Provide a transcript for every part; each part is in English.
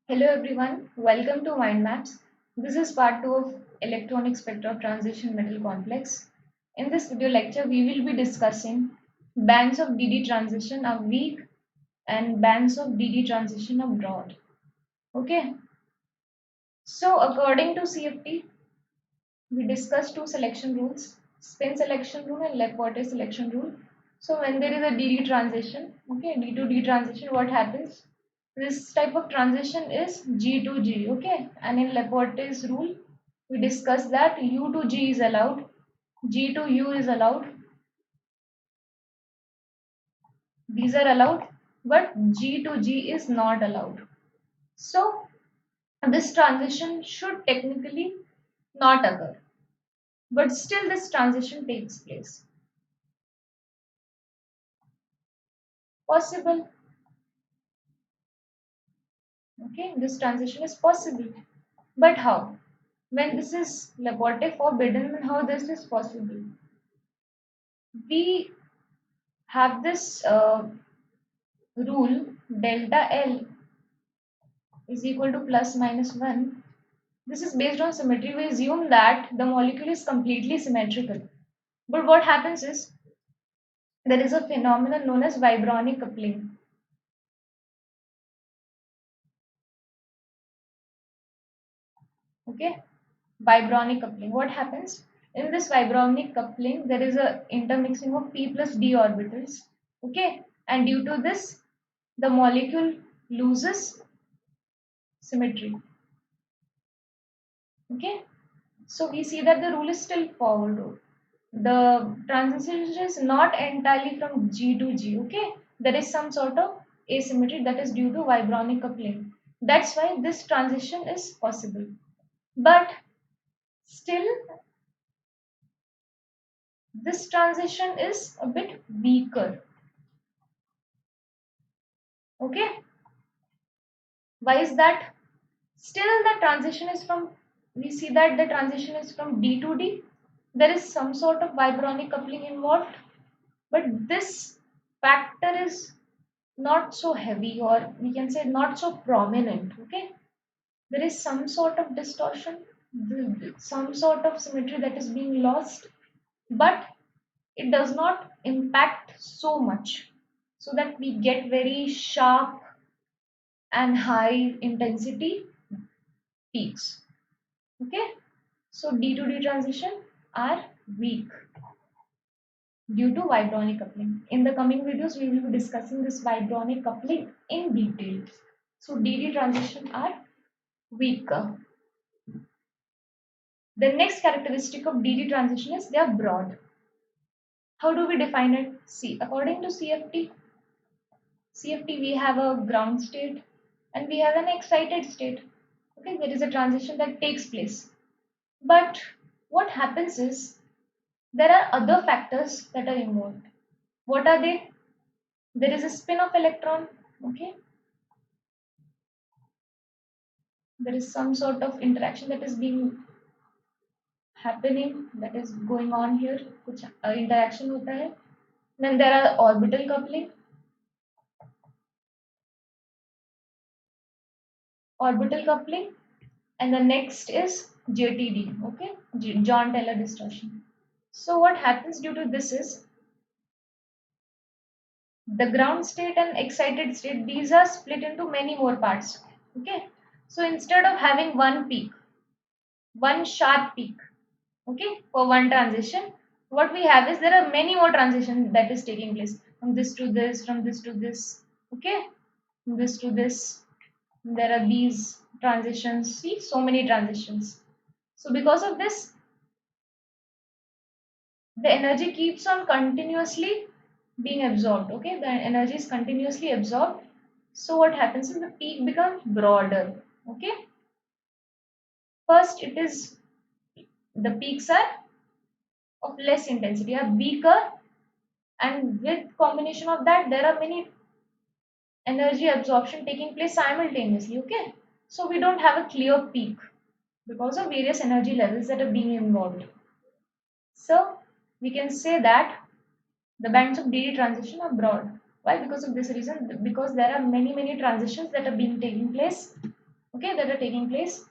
Hello everyone, welcome to Mind Maps. This is part 2 of Electronic Spectral Transition Metal Complex. In this video lecture, we will be discussing bands of DD transition are weak and bands of DD transition are broad. Okay, so according to CFT, we discussed two selection rules, spin selection rule and Leporte selection rule. So when there is a DD transition, okay, D to D transition, what happens? This type of transition is G to G, okay, and in Leporte's rule, we discussed that U to G is allowed, G to U is allowed, these are allowed, but G to G is not allowed. So this transition should technically not occur, but still this transition takes place. Possible. Okay, this transition is possible. But how? When this is Laporte forbidden, then how this is possible? We have this rule delta L is equal to plus minus 1. This is based on symmetry. We assume that the molecule is completely symmetrical. But what happens is there is a phenomenon known as vibronic coupling. Okay, vibronic coupling. What happens? In this vibronic coupling, there is a intermixing of p plus d orbitals. Okay, and due to this, the molecule loses symmetry. Okay, so we see that the rule is still forward rule. The transition is not entirely from G to G. Okay, there is some sort of asymmetry that is due to vibronic coupling. That's why this transition is possible. But still, this transition is a bit weaker. Okay, why is that? Still, the transition is from, we see that the transition is from D to D. There is some sort of vibronic coupling involved, but this factor is not so heavy, or we can say not so prominent. Okay, there is some sort of distortion, some sort of symmetry that is being lost, but it does not impact so much so that we get very sharp and high intensity peaks. Okay, so D to D transition are weak due to vibronic coupling. In the coming videos, we will be discussing this vibronic coupling in detail. So DD transition are weaker. The next characteristic of DD transition is they are broad. How do we define it? See, according to CFT we have a ground state and we have an excited state. Okay, there is a transition that takes place. But what happens is there are other factors that are involved. What are they? There is a spin of electron. Okay, there is some sort of interaction that is being happening, that is going on here. कुछ interaction होता है. Then there are orbital coupling, and the next is JTD. Okay, John Taylor distortion. So what happens due to this is the ground state and excited state, these are split into many more parts. Okay, so instead of having one peak, one sharp peak, okay, for one transition, what we have is there are many more transitions that is taking place from this to this, from this to this. Okay, from this to this, there are these transitions. See, so many transitions. So because of this, the energy keeps on continuously being absorbed. Okay, the energy is continuously absorbed. So what happens is the peak becomes broader. Okay, first it is, the peaks are of less intensity, are weaker, and with combination of that there are many energy absorption taking place simultaneously. Okay, so we don't have a clear peak because of various energy levels that are being involved. So we can say that the bands of DD transition are broad. Why? Because of this reason, because there are many transitions that are being taking place okay, that are taking place.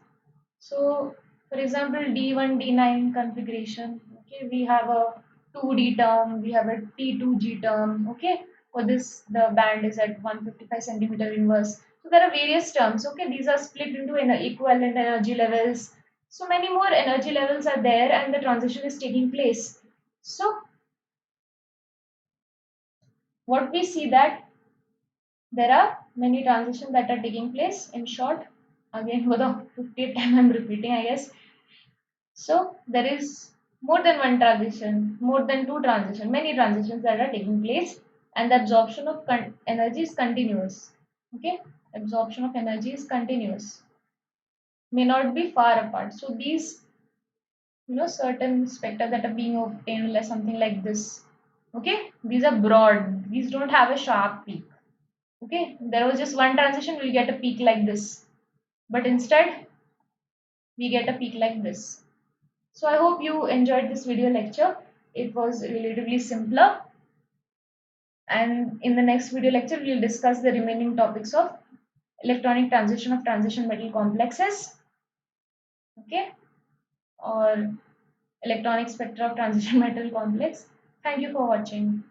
So for example, D1 D9 configuration, okay, we have a 2D term, we have a T2G term, okay. For this the band is at 155 centimeter inverse. So there are various terms, okay. These are split into equivalent energy levels. So many more energy levels are there and the transition is taking place. So what we see that there are many transitions that are taking place. In short, again for the 50th time I'm repeating, I guess. So there is more than one transition, more than two transition, many transitions that are taking place, and the absorption of energy is continuous. Okay, absorption of energy is continuous, may not be far apart. So these, certain spectra that are being obtained, like something like this. Okay, these are broad. These don't have a sharp peak. Okay, there was just one transition, we'll get a peak like this, but instead we get a peak like this. So I hope you enjoyed this video lecture. It was relatively simpler, and in the next video lecture we'll discuss the remaining topics of electronic transition of transition metal complexes, okay, or electronic spectra of transition metal complex. Thank you for watching.